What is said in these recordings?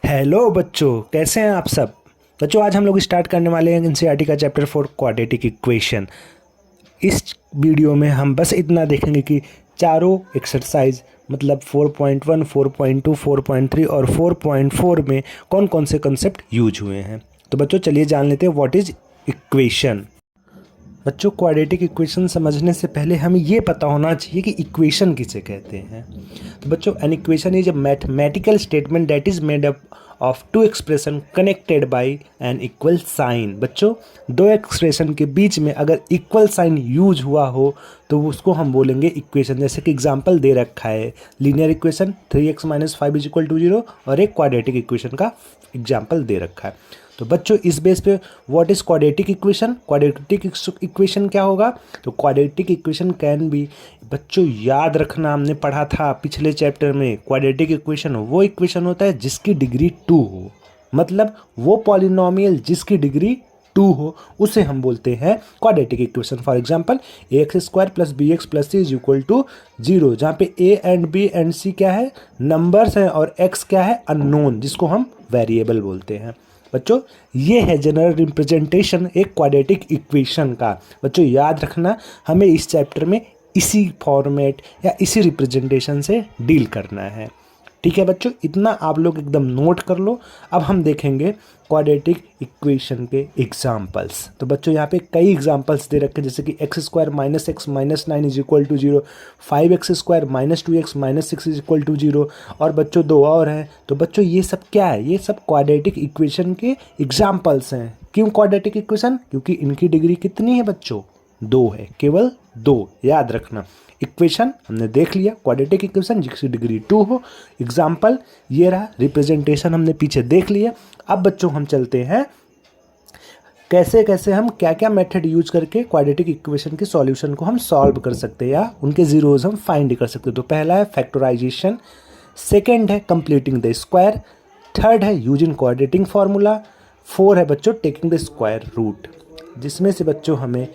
Hello बच्चों, कैसे हैं आप सब। बच्चों आज हम लोग स्टार्ट करने वाले हैं एनसीईआरटी का चैप्टर 4 क्वाड्रेटिक इक्वेशन। इस वीडियो में हम बस इतना देखेंगे कि चारों एक्सरसाइज मतलब 4.1, 4.2, 4.3 और 4.4 में कौन कौन से कंसेप्ट यूज हुए हैं। तो बच्चों चलिए जान लेते हैं व्हाट इज इक्वेशन। बच्चों क्वाड्रेटिक इक्वेशन समझने से पहले हमें ये पता होना चाहिए कि इक्वेशन किसे कहते हैं। तो बच्चों an equation is a mathematical statement that is made up of two expression connected by an equal sign. बच्चों दो एक्सप्रेशन के बीच में अगर इक्वल साइन यूज हुआ हो तो उसको हम बोलेंगे इक्वेशन। जैसे कि एग्जांपल दे रखा है लीनियर इक्वेशन 3x - 5 = 0 और एक क्वाड्रेटिक इक्वेशन का एग्जांपल दे रखा है। तो बच्चों इस बेस पे what is quadratic equation. Quadratic equation क्या होगा? तो क्वाड्रेटिक इक्वेशन कैन बी, बच्चों याद रखना हमने पढ़ा था पिछले चैप्टर में, क्वाड्रेटिक इक्वेशन वो इक्वेशन होता है जिसकी डिग्री 2 हो, मतलब वो पॉलिनोमियल जिसकी डिग्री 2 हो उसे हम बोलते हैं quadratic equation. For example ax² + bx + c = 0, जहाँ पे a and b and c क्या है? नंबर्स हैं और x क्या है? अननोन, जिसको हम वेरिएबल बोलते हैं। बच्चों ये है जनरल रिप्रेजेंटेशन एक क्वाड्रेटिक इक्वेशन का। बच्चों याद रखना हमें इस चैप्टर में इसी फॉर्मेट या इसी रिप्रेजेंटेशन से डील करना है। ठीक है बच्चों, इतना आप लोग एकदम नोट कर लो। अब हम देखेंगे क्वाड्रेटिक इक्वेशन के एग्जाम्पल्स। तो बच्चों यहाँ पे कई एग्जाम्पल्स दे रखे हैं, जैसे कि x² - x - 9 = 0, 5x² - 2x - 6 = 0, और बच्चों दो और हैं। तो बच्चों ये सब क्या है? ये सब क्वाड्रेटिक इक्वेशन के एग्जाम्पल्स हैं। क्यों क्वाड्रेटिक इक्वेशन? क्योंकि इनकी डिग्री कितनी है बच्चों? 2 है, केवल 2, याद रखना। इक्वेशन हमने देख लिया, क्वाड्रेटिक इक्वेशन जिसकी डिग्री 2 हो। एग्जाम्पल ये रहा, रिप्रेजेंटेशन हमने पीछे देख लिया। अब बच्चों हम चलते हैं कैसे कैसे हम क्या क्या मेथड यूज करके क्वाड्रेटिक इक्वेशन के सॉल्यूशन को हम सॉल्व कर सकते हैं या उनके जीरोज हम फाइंड कर सकते हैं। तो पहला है फैक्टराइजेशन, सेकेंड है कंप्लीटिंग द स्क्वायर, थर्ड है यूजिंग क्वाड्रेटिक फार्मूला, 4 है बच्चों टेकिंग द स्क्वायर रूट। जिसमें से बच्चों हमें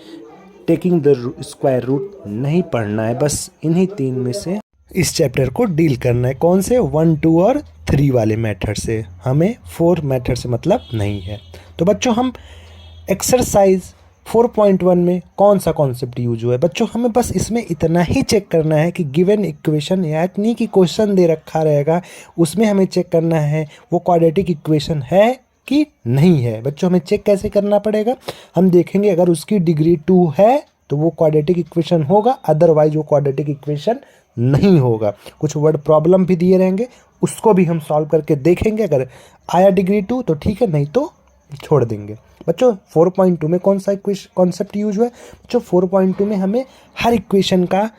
टेकिंग द स्क्वायर रूट नहीं पढ़ना है, बस इन्हीं 3 में से इस चैप्टर को डील करना है। कौन से? 1, 2 और 3 वाले मेथड से, हमें 4 मेथड से मतलब नहीं है। तो बच्चों हम एक्सरसाइज 4.1 में कौन सा कॉन्सेप्ट यूज हुआ है? बच्चों हमें बस इसमें इतना ही चेक करना है कि गिवन इक्वेशन यानी कि क्वेश्चन दे रखा रहेगा, उसमें हमें चेक करना है वो क्वाड्रेटिक इक्वेशन है कि नहीं है। बच्चों हमें चेक कैसे करना पड़ेगा? हम देखेंगे अगर उसकी डिग्री 2 है तो वो क्वाड्रेटिक इक्वेशन होगा, अदरवाइज वो क्वाड्रेटिक इक्वेशन नहीं होगा। कुछ वर्ड प्रॉब्लम भी दिए रहेंगे, उसको भी हम सॉल्व करके देखेंगे। अगर आया डिग्री 2 तो ठीक है, नहीं तो छोड़ देंगे। बच्चों 4.2 में कौन सा कॉन्सेप्ट यूज हुआ है? बच्चों 4.2 में हमें हर इक्वेशन का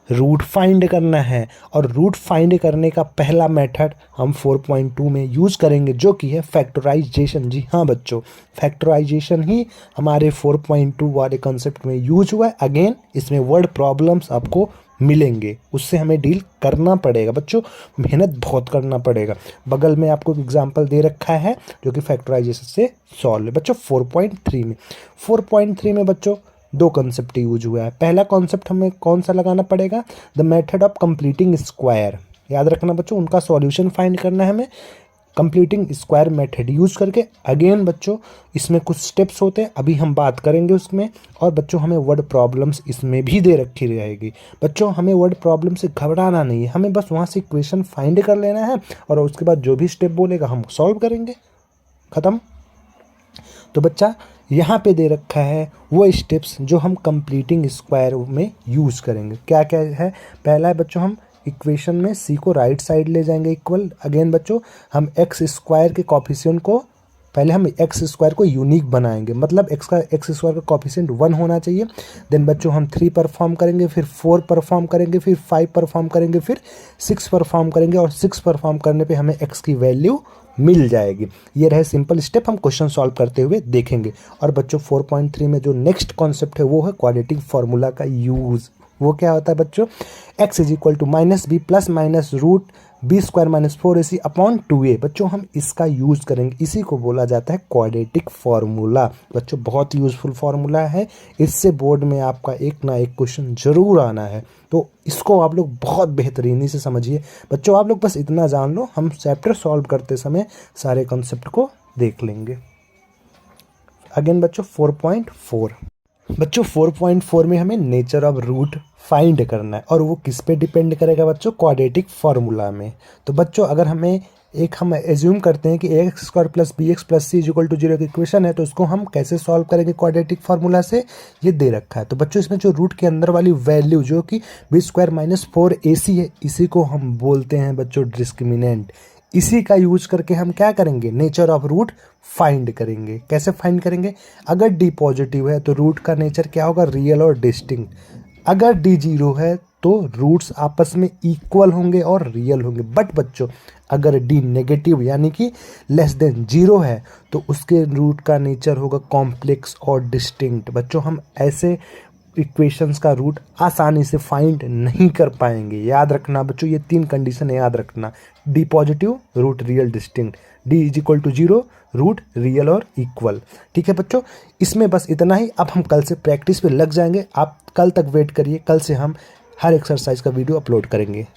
रूट फाइंड करना है, और रूट फाइंड करने का पहला मेथड हम 4.2 में यूज करेंगे जो कि है फैक्टराइजेशन। जी हाँ बच्चों, फैक्टराइजेशन ही हमारे 4.2 वाले कॉन्सेप्ट में यूज हुआ है। अगेन इसमें वर्ड प्रॉब्लम्स आपको मिलेंगे, उससे हमें डील करना पड़ेगा। बच्चों मेहनत बहुत करना पड़ेगा। बगल में आपको एग्जाम्पल दे रखा है जो कि फैक्टराइजेशन से सॉल्व है। बच्चों 4.3 में बच्चों 2 कॉन्सेप्ट यूज हुआ है। पहला कॉन्सेप्ट हमें कौन सा लगाना पड़ेगा? The method of completing square. याद रखना बच्चों, उनका सॉल्यूशन फाइंड करना है हमें कंप्लीटिंग स्क्वायर मेथड यूज करके। अगेन बच्चों इसमें कुछ स्टेप्स होते हैं, अभी हम बात करेंगे उसमें। और बच्चों हमें वर्ड प्रॉब्लम्स इसमें भी दे रखी रहेगी। बच्चों हमें वर्ड प्रॉब्लम से घबराना नहीं है, हमें बस वहाँ से इक्वेशन फाइंड कर लेना है और उसके बाद जो भी स्टेप बोलेगा हम सॉल्व करेंगे, ख़त्म। तो बच्चा यहाँ पे दे रखा है वो स्टेप्स जो हम कंप्लीटिंग स्क्वायर में यूज़ करेंगे। क्या क्या है? पहला है बच्चों हम इक्वेशन में c को राइट साइड ले जाएंगे इक्वल। अगेन बच्चों हम x² के कॉफिशिएंट को, पहले हम x² को यूनिक बनाएंगे, मतलब x² का कॉफिशिएंट 1 होना चाहिए। देन बच्चों हम 3 परफॉर्म करेंगे, फिर 4 परफॉर्म करेंगे, फिर 5 परफॉर्म करेंगे, फिर 6 परफॉर्म करेंगे, और 6 परफॉर्म करने पे हमें x की वैल्यू मिल जाएगी। ये रहे सिंपल स्टेप, हम क्वेश्चन सॉल्व करते हुए देखेंगे। और बच्चों 4.3 में जो नेक्स्ट कॉन्सेप्ट है वो है क्वाड्रेटिक फार्मूला का यूज़। वो क्या होता है बच्चों? x = -b ± B square minus 4ac upon 2a। बच्चों हम इसका यूज़ करेंगे, इसी को बोला जाता है क्वाड्रेटिक फार्मूला। बच्चों बहुत यूज़फुल फार्मूला है, इससे बोर्ड में आपका एक ना एक क्वेश्चन जरूर आना है, तो इसको आप लोग बहुत बेहतरीनी से समझिए। बच्चों आप लोग बस इतना जान लो, हम चैप्टर सॉल्व करते समय सारे कॉन्सेप्ट को देख लेंगे। अगेन बच्चों 4.4, बच्चों 4.4 में हमें नेचर ऑफ रूट फाइंड करना है, और वो किस पे डिपेंड करेगा बच्चों, क्वाड्रेटिक फार्मूला में। तो बच्चों अगर हमें हम एज्यूम करते हैं कि X square plus B X plus C equal to 0 की इक्वेशन है, तो इसको हम कैसे सॉल्व करेंगे क्वाड्रेटिक फार्मूला से, ये दे रखा है। तो बच्चों इसमें जो रूट के अंदर वाली वैल्यू जो कि बी स्क्वायर माइनस 4ac है, इसी को हम बोलते हैं बच्चों डिस्क्रिमिनेंट। इसी का यूज करके हम क्या करेंगे, नेचर ऑफ रूट फाइंड करेंगे। कैसे फाइंड करेंगे, अगर डी पॉजिटिव है तो रूट का नेचर क्या होगा, रियल और डिस्टिंक्ट। अगर डी जीरो है तो रूट्स आपस में इक्वल होंगे और रियल होंगे। बट बच्चों अगर डी नेगेटिव यानी कि लेस देन जीरो है तो उसके रूट का नेचर होगा कॉम्प्लेक्स और डिस्टिंक्ट। बच्चों हम ऐसे इक्वेशंस का रूट आसानी से फाइंड नहीं कर पाएंगे, याद रखना बच्चों, ये 3 कंडीशन याद रखना। D positive root real distinct, D is equal to 0 root real और इक्वल। ठीक है बच्चों, इसमें बस इतना ही। अब हम कल से प्रैक्टिस पे लग जाएंगे, आप कल तक वेट करिए, कल से हम हर एक्सरसाइज का वीडियो अपलोड करेंगे।